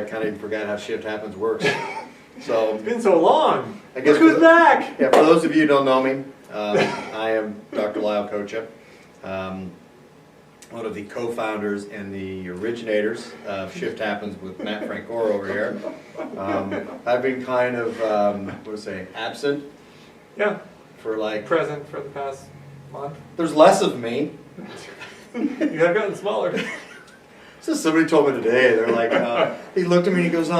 kind of forgot how shift happens works. So It's been so long. I guess Look who's back. Yeah, for those of you who don't know me, I am Dr. Lyle Koca, one of the co-founders and the originators of Shift Happens with Matt Francor over here. I've been kind of, absent. Yeah. For like... Present for the past month. There's less of me. You have gotten smaller. So somebody told me today, they're like, he looked at me and he goes,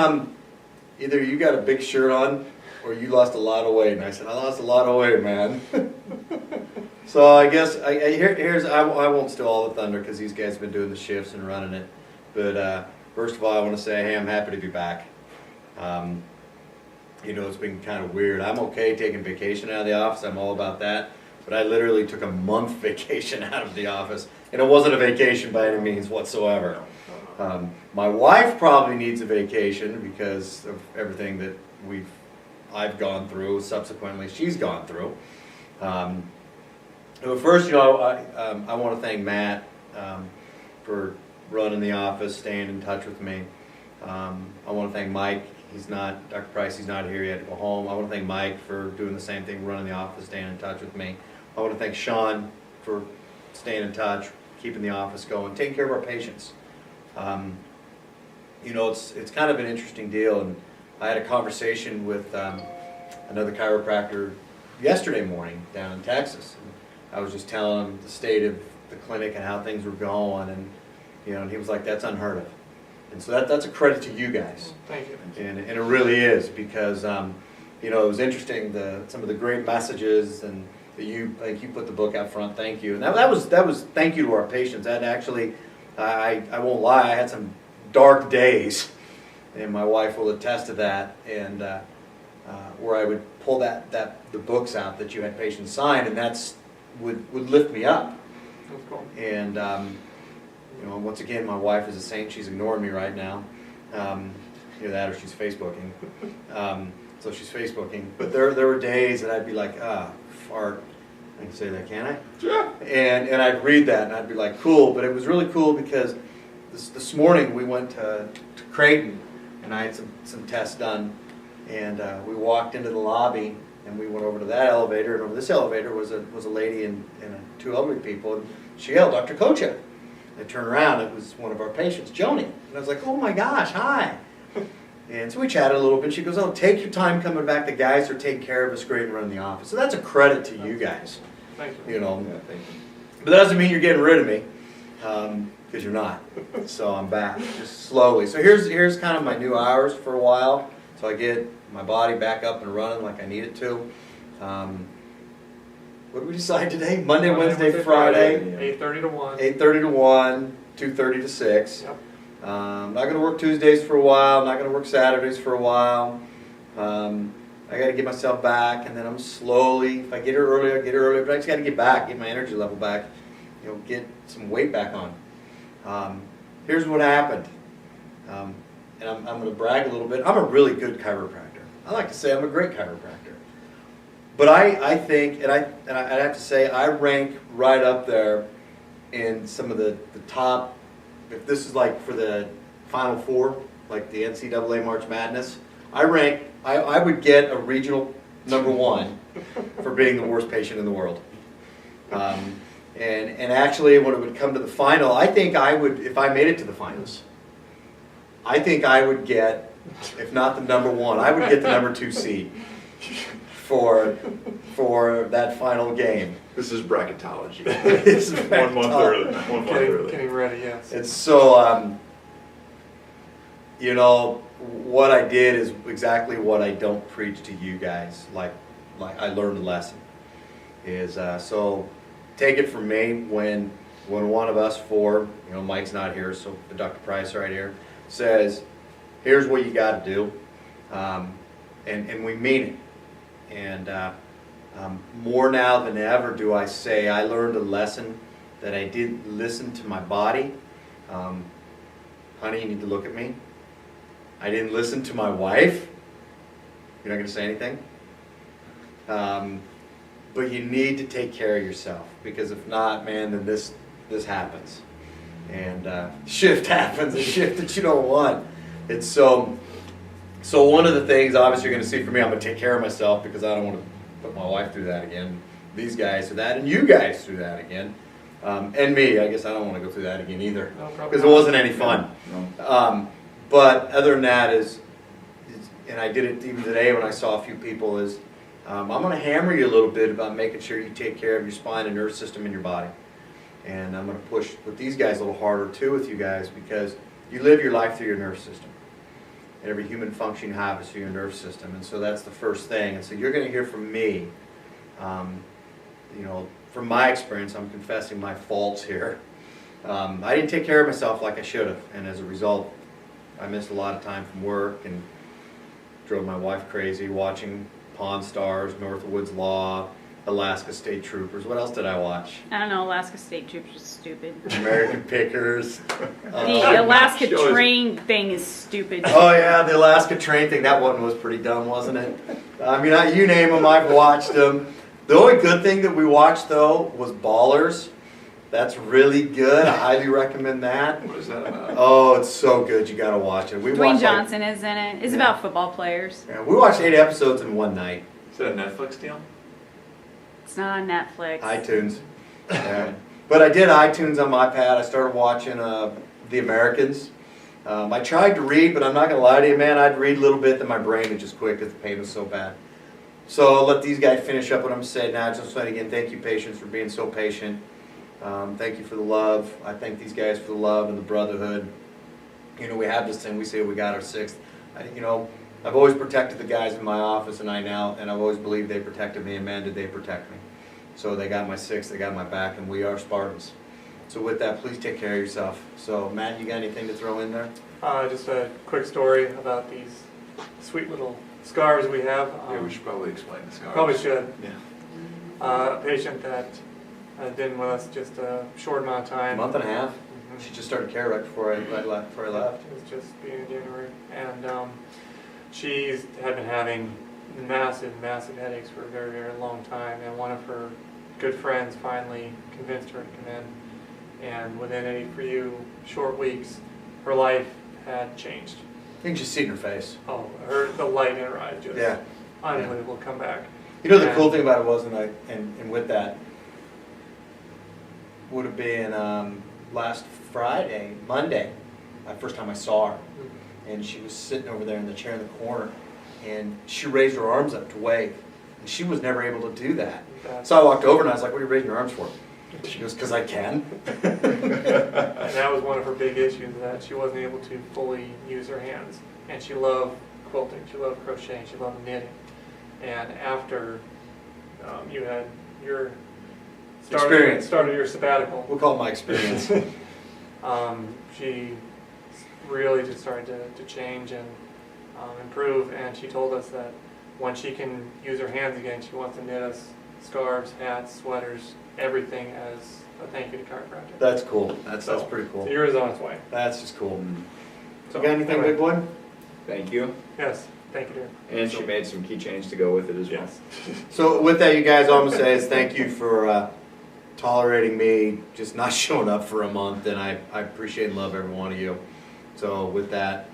either you got a big shirt on or you lost a lot of weight. And I said, I lost a lot of weight, man. So I guess, I won't steal all the thunder because these guys have been doing the shifts and running it. But first of all, I want to say, hey, I'm happy to be back. You know, it's been kind of weird. I'm okay taking vacation out of the office. I'm all about that. But I literally took a month vacation out of the office. And it wasn't a vacation by any means whatsoever. My wife probably needs a vacation because of everything that I've gone through, subsequently she's gone through. But first, you know, I want to thank Matt for running the office, staying in touch with me. I want to thank Mike. Dr. Price, he's not here yet to go home. I want to thank Mike for doing the same thing, running the office, staying in touch with me. I want to thank Sean for staying in touch, keeping the office going, taking care of our patients. You know, it's kind of an interesting deal, and I had a conversation with another chiropractor yesterday morning down in Texas. And I was just telling him the state of the clinic and how things were going, and you know, and he was like, "That's unheard of." And so that's a credit to you guys. Thank you. And it really is, because you know, it was interesting, some of the great messages, and that you put the book out front. Thank you. And that was thank you to our patients. That actually, I won't lie, I had some dark days, and my wife will attest to that. And where I would pull the books out that you had patients sign, and would lift me up. That's cool. And you know, once again, my wife is a saint. She's ignoring me right now. Either that or she's Facebooking. So she's Facebooking. But there were days that I'd be like, fart. I can say that, can't I? Sure. And I'd read that and I'd be like, cool. But it was really cool because this morning we went to Creighton and I had some tests done. And we walked into the lobby and we went over to that elevator. And over this elevator was a lady and two elderly people. And she yelled, Dr. Koca. I turned around, it was one of our patients, Joni. And I was like, oh my gosh, hi. And so we chatted a little bit. She goes, oh, take your time coming back. The guys are taking care of us great and running the office. So that's a credit to you guys. Thank you. You know. Yeah, thank you. But that doesn't mean you're getting rid of me, because you're not. So I'm back, just slowly. So here's kind of my new hours for a while. So I get my body back up and running like I need it to. What did we decide today? Monday, Wednesday, Friday. 8:30 to 1. 8:30 to 1, 2:30 to 6. Yep. I'm not going to work Tuesdays for a while. I'm not going to work Saturdays for a while. I got to get myself back, and then I'm slowly, if I get here early, I'll get here early, but I just got to get back, get my energy level back, you know, get some weight back on. Here's what happened, and I'm going to brag a little bit. I'm a really good chiropractor. I like to say I'm a great chiropractor. But I think, and I'd have to say, I rank right up there in some of the top, if this is like for the Final Four, like the NCAA March Madness, I would get a regional #1 for being the worst patient in the world. And actually, when it would come to the final, I think I would, if I made it to the finals, I think I would get, if not the #1, I would get the #2 seed for that final game. This is bracketology. It's 1 month early. 1 month early. Getting ready, yes. It's so, you know, what I did is exactly what I don't preach to you guys. Like I learned a lesson. So take it from me when one of us four, you know, Mike's not here, so Dr. Price right here, says, here's what you got to do, and we mean it. And more now than ever do I say I learned a lesson that I didn't listen to my body. Honey, you need to look at me. I didn't listen to my wife. You're not going to say anything? But you need to take care of yourself, because if not, man, then this happens. And shift happens, a shift that you don't want. It's so one of the things obviously you're going to see from me, I'm going to take care of myself because I don't want to put my wife through that again, these guys through that, and you guys through that again. And me, I guess I don't want to go through that again either, because it wasn't any fun. No. But other than that and I did it even today when I saw a few people, I'm going to hammer you a little bit about making sure you take care of your spine and nerve system in your body. And I'm going to push with these guys a little harder too with you guys, because you live your life through your nerve system. And every human function you have is through your nerve system. And so that's the first thing. And so you're going to hear from me, from my experience, I'm confessing my faults here. I didn't take care of myself like I should have. And as a result, I missed a lot of time from work and drove my wife crazy watching Pawn Stars, North of Woods Law, Alaska State Troopers. What else did I watch? I don't know, Alaska State Troopers is stupid. American Pickers. The Alaska train thing is stupid. Oh yeah, the Alaska train thing. That one was pretty dumb, wasn't it? I mean, you name them, I've watched them. The only good thing that we watched though was Ballers. That's really good. I highly recommend that. What is that about? Oh, it's so good. You got to watch it. We Dwayne watched, Johnson is in it. It's about football players. Yeah, we watched 8 episodes in one night. Is that a Netflix deal? It's not on Netflix. iTunes. Yeah. But I did iTunes on my iPad. I started watching The Americans. I tried to read, but I'm not going to lie to you, man. I'd read a little bit, then my brain would just quit because the pain was so bad. So I'll let these guys finish up what I'm saying now. Just saying again, thank you, patients, for being so patient. Thank you for the love. I thank these guys for the love and the brotherhood. You know, we have this thing, we say we got our 6th. I've always protected the guys in my office, and I've always believed they protected me, and man, did they protect me. So they got my 6th, they got my back, and we are Spartans. So with that, please take care of yourself. So Matt, you got anything to throw in there? Just a quick story about these sweet little scars we have. Yeah, we should probably explain the scars. Probably should. Yeah. A patient that had been with us just a short amount of time. A month and a half. Mhm. She just started care right before I left. It was just beginning of January. And she had been having massive headaches for a very, very long time. And one of her good friends finally convinced her to come in. And within a few short weeks, her life had changed. You can just see it in her face. Oh, the light in her eyes just unbelievable comeback. You know, the cool thing about it was, and with that, would have been last Monday, first time I saw her. And she was sitting over there in the chair in the corner, and she raised her arms up to wave. And she was never able to do that. So I walked over and I was like, what are you raising your arms for? She goes, because I can. And that was one of her big issues, that she wasn't able to fully use her hands. And she loved quilting, she loved crocheting, she loved knitting. And after you had your started your sabbatical, We'll call it my experience. she really just started to change and improve. And she told us that when she can use her hands again, she wants to knit us scarves, hats, sweaters, everything as a thank you to Chiropractor. That's cool. That's pretty cool. So yours is on its way. That's just cool. So, You got anything, anyway. big boy? Thank you. Yes, thank you, dear. And she made some keychains to go with it as well. Yes. So with that, you guys, all I'm gonna say is thank you for tolerating me just not showing up for a month, and I appreciate and love every one of you. So with that,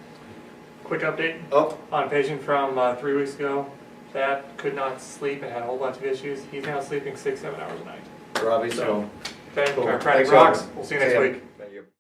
Quick update oh, on a patient from 3 weeks ago that could not sleep and had a whole bunch of issues. He's now sleeping 6-7 hours a night. Robbie, So, so okay, cool. Chiropractic Thanks, rocks. Rob. We'll see you See next ya. week.